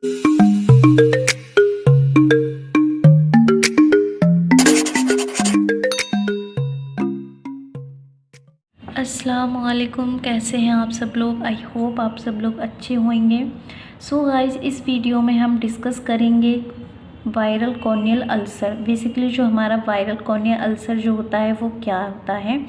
अस्सलामुअलैकुम, कैसे हैं आप सब लोग। आई होप आप सब लोग अच्छे होंगे। सो गाइस, इस वीडियो में हम डिस्कस करेंगे वायरल कॉर्नियल अल्सर। बेसिकली जो हमारा वायरल कॉर्नियल अल्सर जो होता है वो क्या होता है।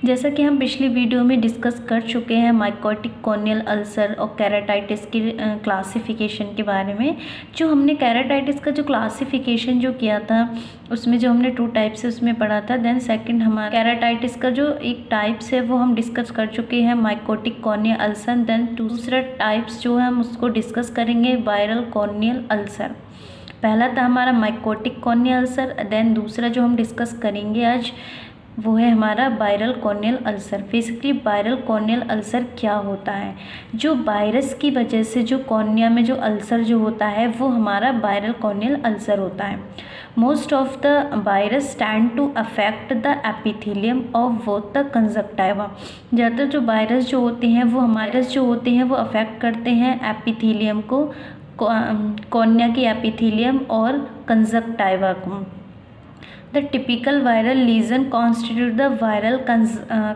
जैसा कि हम पिछली वीडियो में डिस्कस कर चुके हैं माइकोटिक कॉर्नियल अल्सर और केराटाइटिस की क्लासिफिकेशन के बारे में। जो हमने केराटाइटिस का जो क्लासिफिकेशन जो किया था उसमें जो हमने 2 टाइप्स है उसमें पढ़ा था। देन सेकंड हमारा केराटाइटिस का जो एक टाइप्स है वो हम डिस्कस कर चुके हैं माइकोटिक कॉर्नियल अल्सर। देन दूसरा टाइप्स जो है हम उसको डिस्कस करेंगे वायरल कॉर्नियल अल्सर। पहला था हमारा माइकोटिक कॉर्नियल अल्सर, देन दूसरा जो हम डिस्कस करेंगे आज वो है हमारा viral corneal ulcer. Basically viral corneal ulcer क्या होता है। जो वायरस की वजह से जो कॉर्निया में जो अल्सर जो होता है वो हमारा वायरल कॉर्नियल अल्सर होता है। Most of the virus stand to affect the epithelium of both the conjunctiva. ज़्यादातर जो वायरस जो होते हैं वो अफेक्ट करते हैं एपिथेलियम को, कॉर्निया की एपिथेलियम और कंजक्टाइवा को। The typical viral lesion constitute the viral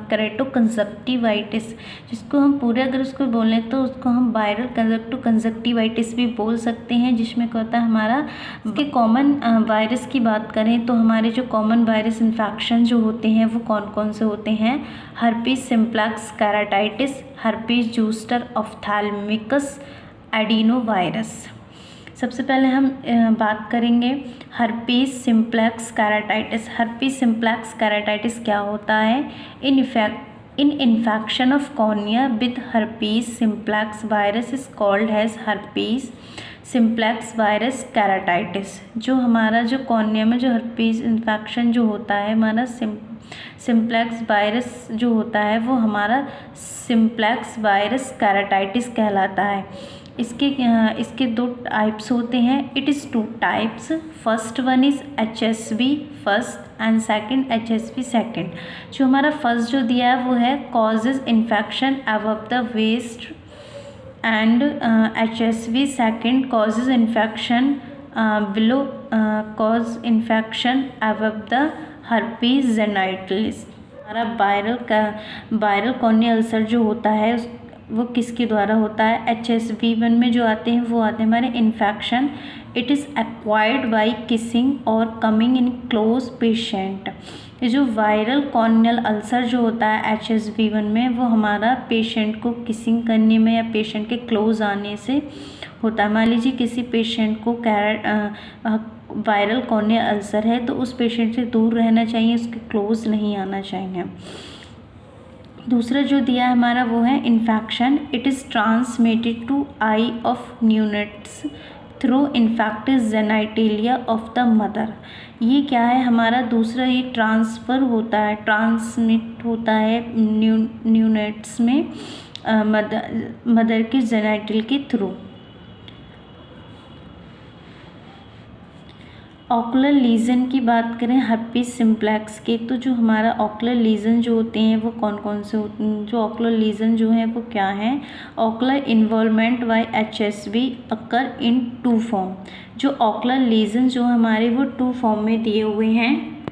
keratoconjunctivitis, जिसको हम पूरे अगर उसको बोलें तो उसको हम वायरल केरेटोकंजक्टिवाइटिस भी बोल सकते हैं। जिसमें क्या होता है हमारा के कॉमन वायरस की बात करें तो हमारे जो कॉमन वायरस इन्फेक्शन जो होते हैं वो कौन कौन से होते हैं। Herpes simplex keratitis, herpes zoster ophthalmicus, adenovirus. सबसे पहले हम बात करेंगे herpes simplex keratitis. Herpes simplex keratitis क्या होता है। In infection of cornea with herpes simplex virus is called as herpes simplex virus keratitis. जो हमारा जो कॉर्निया में जो हर्पीस इन्फेक्शन जो होता है हमारा सिम्प्लेक्स वायरस जो होता है वो हमारा सिम्प्लेक्स वायरस केराटाइटिस कहलाता है। इसके 2 टाइप्स होते हैं। It is 2 types. First one is HSV first and second HSV second. जो हमारा फर्स्ट जो दिया है वो है causes infection above the waist and HSV second causes infection below cause infection above the herpes genitalis. हमारा वायरल कॉर्नियल अल्सर जो होता है वो किसके द्वारा होता है। HSV1 में जो आते हैं वो आते हैं हमारे infection. It is acquired by kissing और कमिंग इन क्लोज पेशेंट। ये जो वायरल कॉर्नियल अल्सर जो होता है HSV1 में वो हमारा पेशेंट को किसिंग करने में या पेशेंट के क्लोज आने से होता है। मान लीजिए किसी पेशेंट को वायरल कॉर्नियल अल्सर है तो उस पेशेंट से दूर रहना चाहिए, उसके क्लोज नहीं आना चाहिए। दूसरा जो दिया है हमारा वो है infection. It is transmitted to eye of neonates through infective genitalia of the mother. ये क्या है हमारा दूसरा, ये ट्रांसफ़र होता है, ट्रांसमिट होता है न्यूनेट्स में मदर के जेनिटल के थ्रू। ऑकुलर लीजन की बात करें हर्पीस सिम्प्लेक्स के तो जो हमारा ऑकुलर लीजन जो होते हैं वो कौन कौन से होते हैं। जो ऑकुलर लीजन जो हैं वो क्या हैं। ऑकुलर इन्वॉल्वमेंट बाय HSV अकर इन 2 फॉर्म। जो ऑकुलर लीजन जो हमारे वो 2 फॉर्म में दिए हुए हैं।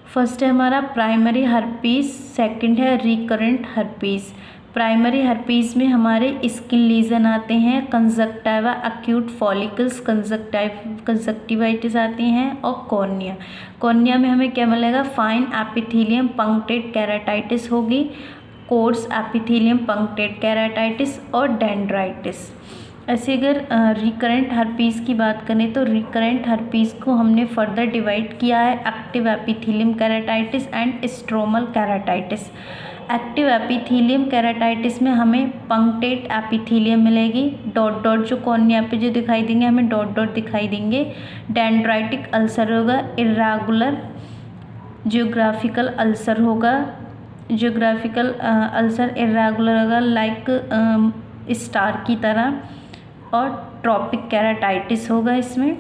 फर्स्ट है हमारा प्राइमरी हर्पीस, सेकंड है रिकरेंट हर्पीस। प्राइमरी हर्पीस में हमारे स्किन लीजन आते हैं, कंजक्टाइवा एक्यूट फॉलिकल्स कंजक्टिवाइटिस आती हैं और कॉर्निया में हमें क्या मिलेगा, फाइन एपिथेलियम पंक्टेड केराटाइटिस होगी, कोर्स एपिथेलियम पंक्टेड केराटाइटिस और डेंड्राइटिस। ऐसे अगर रिकरेंट हर्पीस की बात करें तो रिकरेंट हर्पीस को हमने फर्दर डिवाइड किया है active epithelium keratitis and stromal keratitis. Active epithelium keratitis में हमें पंक्टेड एपिथेलियम मिलेगी, डॉट डॉट जो कॉर्निया पे जो दिखाई देंगे हमें डॉट डॉट दिखाई देंगे। डेंड्राइटिक अल्सर होगा, इर्रेगुलर जियोग्राफिकल अल्सर होगा, जियोग्राफिकल अल्सर इर्रेगुलर होगा लाइक स्टार की तरह, और ट्रॉपिक केराटाइटिस होगा इसमें।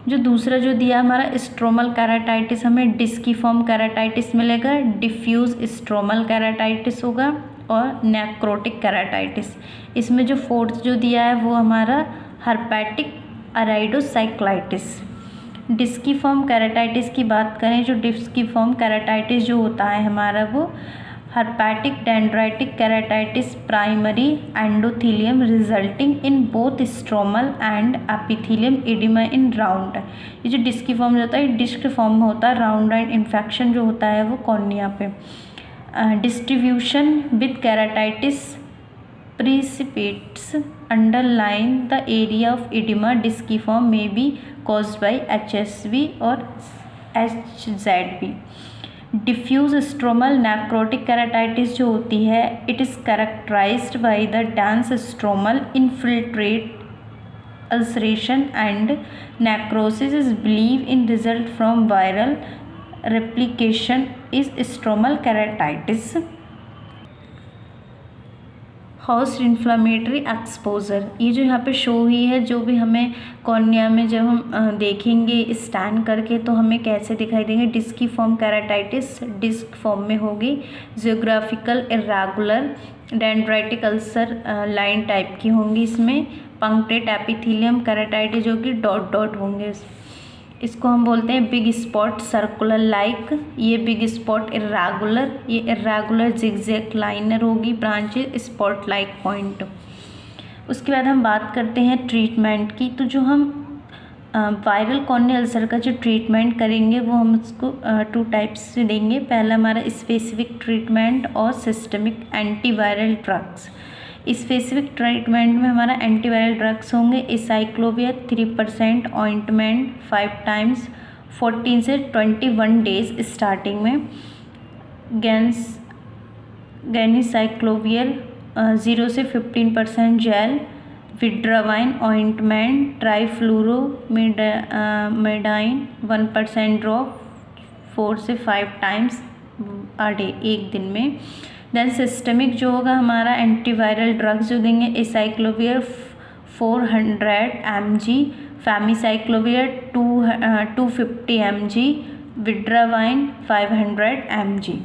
जो दूसरा जो दिया हमारा स्ट्रोमल केराटाइटिस, हमें डिस्कीफॉर्म केराटाइटिस मिलेगा, डिफ्यूज स्ट्रोमल केराटाइटिस होगा और नेक्रोटिक केराटाइटिस। इसमें जो फोर्थ जो दिया है वो हमारा हर्पेटिक अराइडोसाइक्लाइटिस। डिस्कीफॉर्म केराटाइटिस की बात करें, जो डिस्कीफॉर्म केराटाइटिस जो होता है हमारा वो herpetic dendritic keratitis primary endothelium resulting in both stromal and epithelium edema in round. ये जो डिस्कीफॉर्म होता है डिस्क फॉर्म में होता है, राउंड एंड इन्फेक्शन जो होता है वो कॉर्निया पे। Distribution with keratitis precipitates underlying the area of edema. Disciform may be caused by HSV or HZV. Diffuse stromal necrotic keratitis जो होती है, it is characterized by the dense stromal infiltrate ulceration and necrosis is believed in result from viral replication is stromal keratitis. Host inflammatory exposure, ये जो यहाँ पे show हुई है, जो भी हमें कॉर्निया में जब हम देखेंगे स्टैंड करके तो हमें कैसे दिखाई देंगे। डिस्कीफॉर्म केराटाइटिस डिस्क फॉर्म में होगी, geographical irregular dendritic ulcer line type की होंगी, इसमें पंक्टेट एपिथेलियम केराटाइटिस जो कि डॉट डॉट होंगे। इसको हम बोलते हैं बिग स्पॉट सर्कुलर लाइक। ये बिग स्पॉट इरेगुलर, ये इरेगुलर जिगजैग लाइनर होगी, ब्रांचेस स्पॉट लाइक पॉइंट। उसके बाद हम बात करते हैं ट्रीटमेंट की। तो जो हम वायरल कॉर्नियल अल्सर का जो ट्रीटमेंट करेंगे वो हम उसको 2 टाइप्स से देंगे। पहला हमारा स्पेसिफिक ट्रीटमेंट और systemic antiviral drugs. Specific treatment में हमारा एंटीवायरल ड्रग्स होंगे एसाइक्लोवियर 3% ऑइंटमेंट 5 टाइम्स 14 से 21 डेज स्टार्टिंग में। गैनिसाइक्लोवियर 0 से 15% जेल। विड्रावाइन ऑइंटमेंट ट्राइफ्लोरोमेडाइन 1% ड्रॉप 4 से 5 टाइम्स अ डे, एक दिन में। देन सिस्टमिक जो होगा हमारा एंटीवायरल ड्रग्स जो देंगे एसाइक्लोवियर 400 mg, फैमिसाइक्लोवियर 250 mg, विड्रावाइन 500 mg।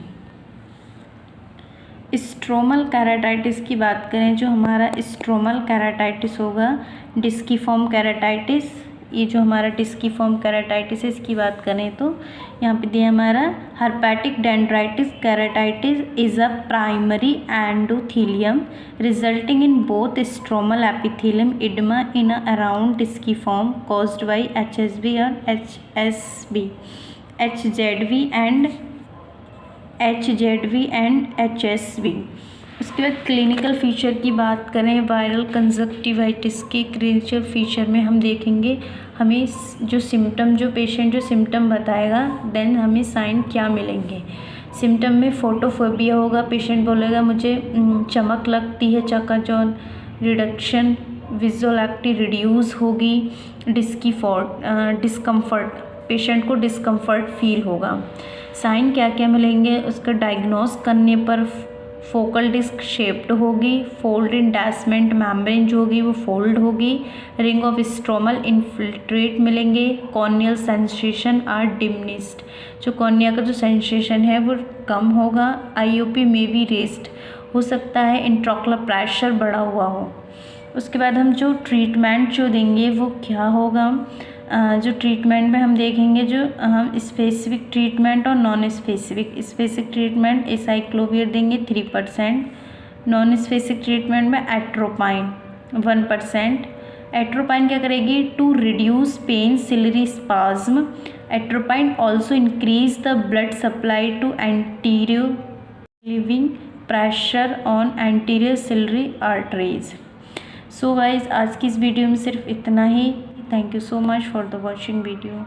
Stromal keratitis की बात करें, जो हमारा स्ट्रोमल केराटाइटिस होगा डिस्कीफॉर्म केराटाइटिस, ये जो हमारा डिस्कीफॉर्म केराटाइटिस है इसकी बात करें तो यहाँ पे दिया हमारा herpetic dendritis keratitis is a primary endothelium resulting in both stromal epithelium edema in around disciform caused by HSV और HSV, HZV एंड HSV। उसके बाद क्लिनिकल फीचर की बात करें, वायरल कंजक्टिवाइटिस के क्लिनिकल फीचर में हम देखेंगे हमें जो सिम्टम, जो पेशेंट जो सिम्टम बताएगा देन हमें साइन क्या मिलेंगे। सिम्टम में फोटोफोबिया होगा, पेशेंट बोलेगा मुझे चमक लगती है, चकाचौंध, रिडक्शन विजुअल एक्टिव रिड्यूस होगी, डिस्कम्फर्ट, पेशेंट को डिस्कम्फर्ट फील होगा। साइन क्या क्या मिलेंगे, उसका डायग्नोस करने पर फोकल डिस्क शेप्ड होगी, फोल्ड इन डैसमेंट मेम्ब्रेन जो होगी वो फोल्ड होगी, रिंग ऑफ स्ट्रोमल इन्फिल्ट्रेट मिलेंगे, कॉर्नियल सेंसेशन आर डिमिनिश्ड, जो कॉर्निया का जो सेंसेशन है वो कम होगा, आईओपी में भी रेस्ट हो सकता है, इंट्राओकुलर प्रेशर बढ़ा हुआ हो। उसके बाद हम जो ट्रीटमेंट जो देंगे वो क्या होगा, जो ट्रीटमेंट में हम देखेंगे जो हम स्पेसिफिक ट्रीटमेंट और non specific. Specific treatment acyclovir देंगे 3%, नॉन स्पेसिफिक ट्रीटमेंट में एट्रोपाइन 1%। एट्रोपाइन क्या करेगी, to reduce pain ciliary spasm. Atropine also increase the blood supply to anterior living pressure on anterior ciliary arteries. So guys आज की इस video में सिर्फ इतना ही। Thank you so much for the watching video.